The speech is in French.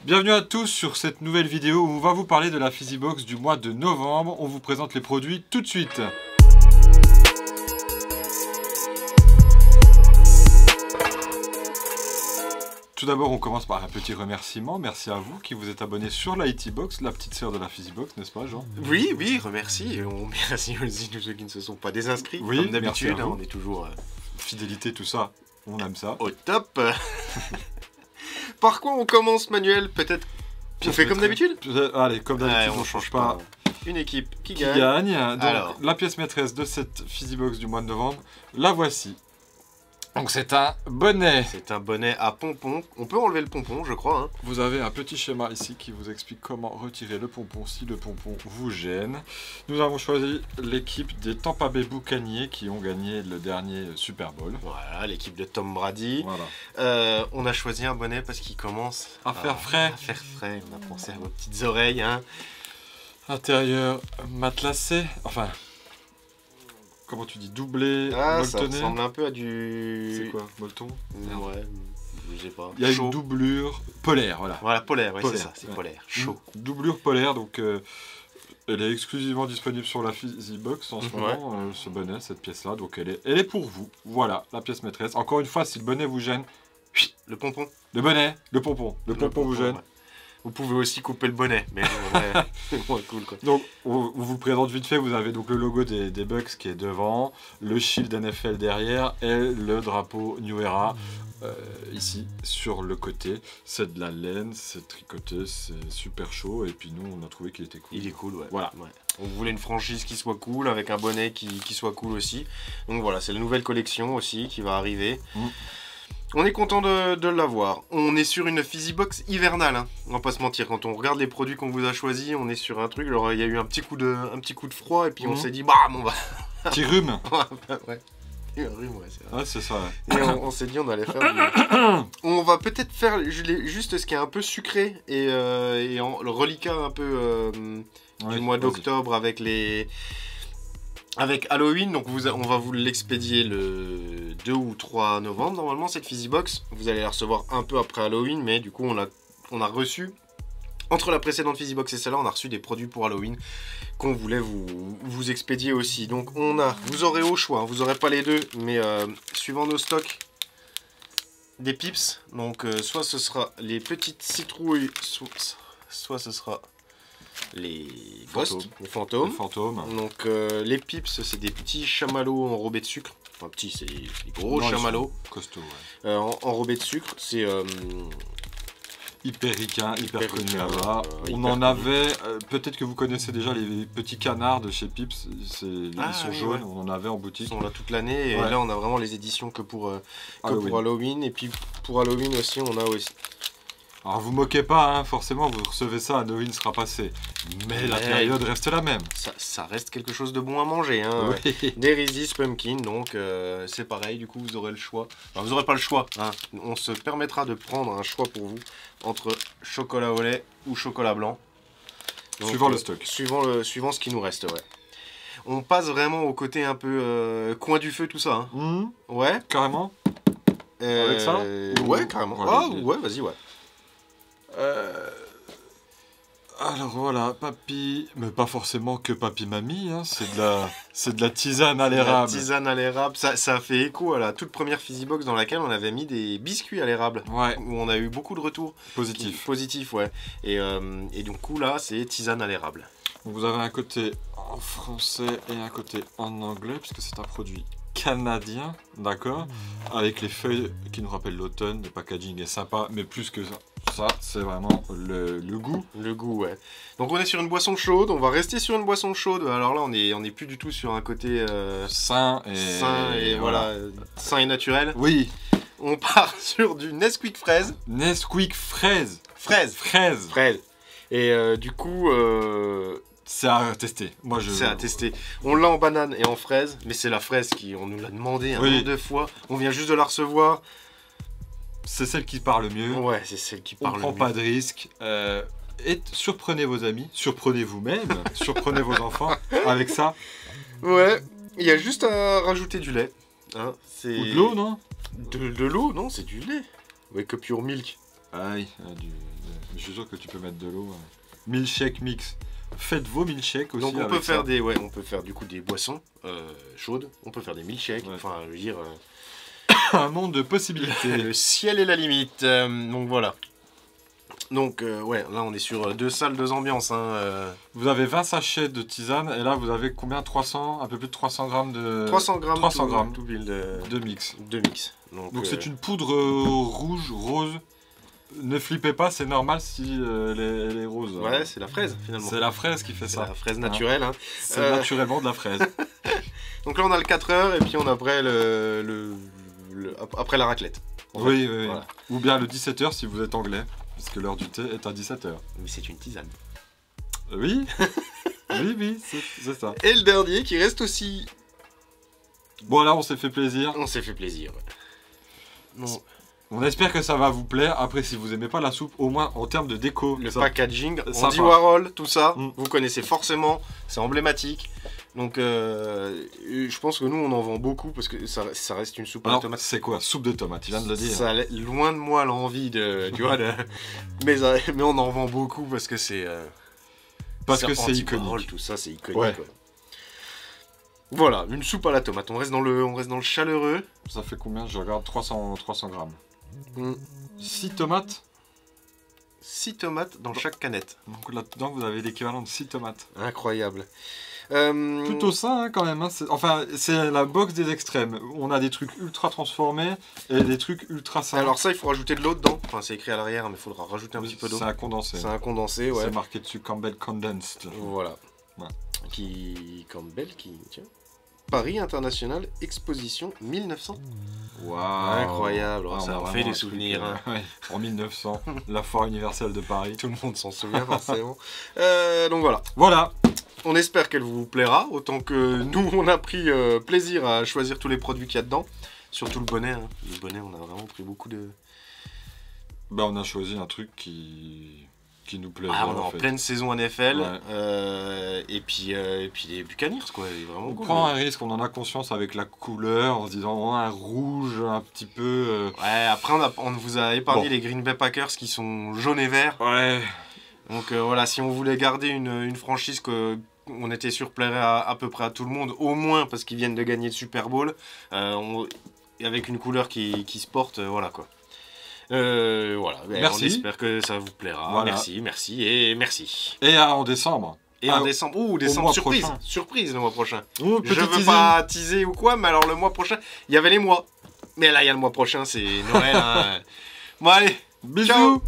Bienvenue à tous sur cette nouvelle vidéo où on va vous parler de la Fizzybox du mois de novembre. On vous présente les produits tout de suite. Tout d'abord, on commence par un petit remerciement. Merci à vous qui vous êtes abonnés sur la IT-Box, la petite sœur de la Fizzybox, n'est-ce pas, Jean? Oui, remercie. Et on remercie aussi tous ceux qui ne se sont pas désinscrits. Oui, comme d'habitude, hein, on est toujours fidélité, tout ça, on aime ça. au top. Par quoi on commence, Manuel? Peut-être on fait comme d'habitude? Allez, comme d'habitude, Ouais, on change pas. Une équipe qui Qui gagne. gagne. Donc, Alors. la pièce maîtresse de cette Fizzybox du mois de novembre, la voici. Donc c'est un bonnet. C'est un bonnet à pompon. On peut enlever le pompon, je crois. Hein. Vous avez un petit schéma ici qui vous explique comment retirer le pompon si le pompon vous gêne. Nous avons choisi l'équipe des Tampa Bay Buccaneers qui ont gagné le dernier Super Bowl. Voilà, l'équipe de Tom Brady. Voilà. On a choisi un bonnet parce qu'il commence À faire frais. À faire frais. On a pensé à vos petites oreilles. Hein. Intérieur matelassé. Enfin, comment tu dis, doublé, Ah, ça molletonné. ressemble un peu à du... C'est quoi, molleton? Ouais, je sais pas. Il y a Chaud. une doublure polaire, voilà. Voilà, polaire, oui, c'est Polaire, ça, c'est ouais. polaire, chaud. Doublure polaire, donc elle est exclusivement disponible sur la Fizzybox en ce moment, ce bonnet, cette pièce-là, donc elle est pour vous. Voilà, la pièce maîtresse. Encore une fois, si le bonnet vous gêne, Le pompon. le bonnet, le pompon vous gêne. Ouais. Vous pouvez aussi couper le bonnet, mais c'est moins cool quoi. Donc, on vous le présente vite fait, vous avez donc le logo des Bucks qui est devant, le shield NFL derrière et le drapeau New Era ici sur le côté. C'est de la laine, c'est tricoté, c'est super chaud et puis nous on a trouvé qu'il était cool. Il est cool, ouais. Voilà. Ouais. On voulait une franchise qui soit cool, avec un bonnet qui soit cool aussi. Donc voilà, c'est la nouvelle collection aussi qui va arriver. On est content de l'avoir. On est sur une Fizzybox hivernale, hein. On va pas se mentir. Quand on regarde les produits qu'on vous a choisis, on est sur un truc. Alors il y a eu un petit coup de froid et puis on s'est dit, bam, on va. Petit rhume. Ouais. Un rhume, ouais, c'est vrai. Ouais, c'est ça. Ouais. Et on s'est dit on allait faire on va peut-être faire juste ce qui est un peu sucré et le reliquat un peu du mois d'octobre avec Halloween. Donc on va vous l'expédier le 2 ou 3 novembre normalement cette Fizzybox. Vous allez la recevoir un peu après Halloween, mais du coup on a reçu entre la précédente Fizzybox et celle-là, on a reçu des produits pour Halloween qu'on voulait vous expédier aussi. Donc vous aurez au choix, hein, vous n'aurez pas les deux, mais suivant nos stocks, des pips. Donc soit ce sera les petites citrouilles, soit ce sera les ghosts, les fantômes. Donc les pips, c'est des petits chamallows enrobés de sucre. Enfin petits, c'est des gros chamallows. Costauds, ouais. Enrobés de sucre, c'est... hyper ricain, hyper connu là-bas. On en avait, peut-être que vous connaissez déjà les petits canards de chez Pips, ils sont jaunes, on en avait en boutique. Ils sont là toute l'année et là on a vraiment les éditions que pour Halloween. Et puis pour Halloween aussi on a aussi... Alors vous moquez pas, hein, forcément vous recevez ça, Halloween sera passé. Mais la période reste la même. Ça reste quelque chose de bon à manger. Hein. Oui. Des Reese's Pumpkin, donc c'est pareil, du coup vous aurez le choix. Enfin, vous n'aurez pas le choix, hein. On se permettra de prendre un choix pour vous entre chocolat au lait ou chocolat blanc. Donc, suivant le stock. Suivant ce qui nous reste, ouais. On passe vraiment au côté un peu coin du feu, tout ça. Hein. Ouais. Carrément. Avec ça ouais, carrément. Ouais, vas-y, ouais. Alors voilà, papy, mais pas forcément que papy-mamie, hein, c'est de la tisane à l'érable. La tisane à l'érable, ça fait écho à la toute première Fizzybox dans laquelle on avait mis des biscuits à l'érable. Ouais. Où on a eu beaucoup de retours. Positifs, ouais. Et du coup là, c'est tisane à l'érable. Vous avez un côté en français et un côté en anglais, puisque c'est un produit canadien, d'accord, avec les feuilles qui nous rappellent l'automne. Le packaging est sympa, mais plus que ça, c'est vraiment le goût. Le goût, ouais. Donc on est sur une boisson chaude, on va rester sur une boisson chaude. Alors là, on est plus du tout sur un côté sain et voilà, sain et naturel. Oui. On part sur du Nesquik fraise. Nesquik fraise. Fraise. Et du coup... c'est à tester. C'est à tester. On l'a en banane et en fraise, mais c'est la fraise on nous l'a demandé un nombre de fois. On vient juste de la recevoir. C'est celle qui parle le mieux. Ouais, c'est celle qui parle le mieux. On prend pas de risque. Et surprenez vos amis, surprenez vous-même, surprenez vos enfants avec ça. Ouais, il y a juste à rajouter du lait. Hein, ou de l'eau, non? De l'eau, non, c'est du lait. Ouais, que pure milk. Ah oui, Je suis sûr que tu peux mettre de l'eau. Milkshake mix. Faites vos milkshakes aussi. Donc on avec peut faire ça. on peut faire du coup des boissons chaudes, on peut faire des milkshakes, enfin je veux dire Un monde de possibilités. le ciel est la limite. Donc voilà. Donc ouais, là on est sur 2 salles, 2 ambiances. Vous avez 20 sachets de tisane et là vous avez combien? 300, un peu plus de 300 grammes de... 300 grammes, 300 grammes tout pile de mix. de mix. Donc c'est une poudre rouge, rose. Ne flippez pas, c'est normal si elle est rose. Ouais, c'est la fraise finalement. C'est la fraise qui fait C'est ça. la fraise naturelle. Hein. C'est naturellement de la fraise. Donc là on a le 4 heures et puis on a après après la raclette. Oui, oui. Voilà. Ou bien le 17h si vous êtes anglais, puisque l'heure du thé est à 17h. Mais c'est une tisane. Oui, oui, c'est ça. Et le dernier qui reste aussi. Bon là on s'est fait plaisir. On s'est fait plaisir. Ouais. Non. On espère que ça va vous plaire. Après si vous aimez pas la soupe, au moins en termes de déco. Le ça... packaging, sympa. Andy Warhol, tout ça, Mm. vous connaissez forcément, c'est emblématique. Donc je pense que nous on en vend beaucoup parce que ça reste une soupe à la Alors tomate. c'est quoi? Soupe de tomate, tu viens de le dire. Ça, loin de moi l'envie de, tu vois, mais on en vend beaucoup parce que c'est Parce que c'est Andy iconique. Warhol, tout ça c'est iconique. Ouais. Ouais. Voilà, une soupe à la tomate. On reste dans le chaleureux. Ça fait combien? Je regarde 300 grammes. Mm. 6 tomates. 6 tomates dans chaque canette. Donc là-dedans vous avez l'équivalent de 6 tomates. Incroyable. Plutôt ça hein, quand même. Hein. Enfin, c'est la box des extrêmes. On a des trucs ultra transformés et des trucs ultra simples. Alors ça, il faut rajouter de l'eau dedans. Enfin, c'est écrit à l'arrière, mais il faudra rajouter un petit peu d'eau. C'est un condensé. C'est un condensé, ouais. C'est marqué dessus Campbell Condensed. Voilà. Ouais. Campbell, tiens. Paris International Exposition 1900. Waouh. Incroyable. Ah, Ça on a en fait vraiment des un truc, souvenirs. Hein. ouais. En 1900, la foire universelle de Paris. Tout le monde s'en souvient forcément. Donc voilà. Voilà. On espère qu'elle vous plaira, autant que nous, on a pris plaisir à choisir tous les produits qu'il y a dedans. Surtout le bonnet. Hein. Le bonnet, on a vraiment pris beaucoup de... Bah, on a choisi un truc qui nous plaît. Ah, on est en fait. pleine saison NFL. Ouais. Et puis les Buccaneers, quoi. Il est vraiment On cool. prend un risque, on en a conscience avec la couleur, en se disant oh, un rouge un petit peu. Ouais, après on vous a épargné les Green Bay Packers qui sont jaunes et verts. Ouais. Donc voilà, si on voulait garder une franchise qu'on était sûr plairait à peu près à tout le monde, au moins parce qu'ils viennent de gagner le Super Bowl, avec une couleur qui se porte, voilà quoi. Voilà, Merci. on espère que ça vous plaira. Voilà. Merci et merci. Et en décembre. Et en décembre, décembre mois surprise, prochain. surprise le mois prochain. Oh, Je veux pas teaser ou quoi, mais alors le mois prochain, il y avait les mois. Mais là, il y a le mois prochain, c'est Noël. Hein. Bon allez, bisous. ciao.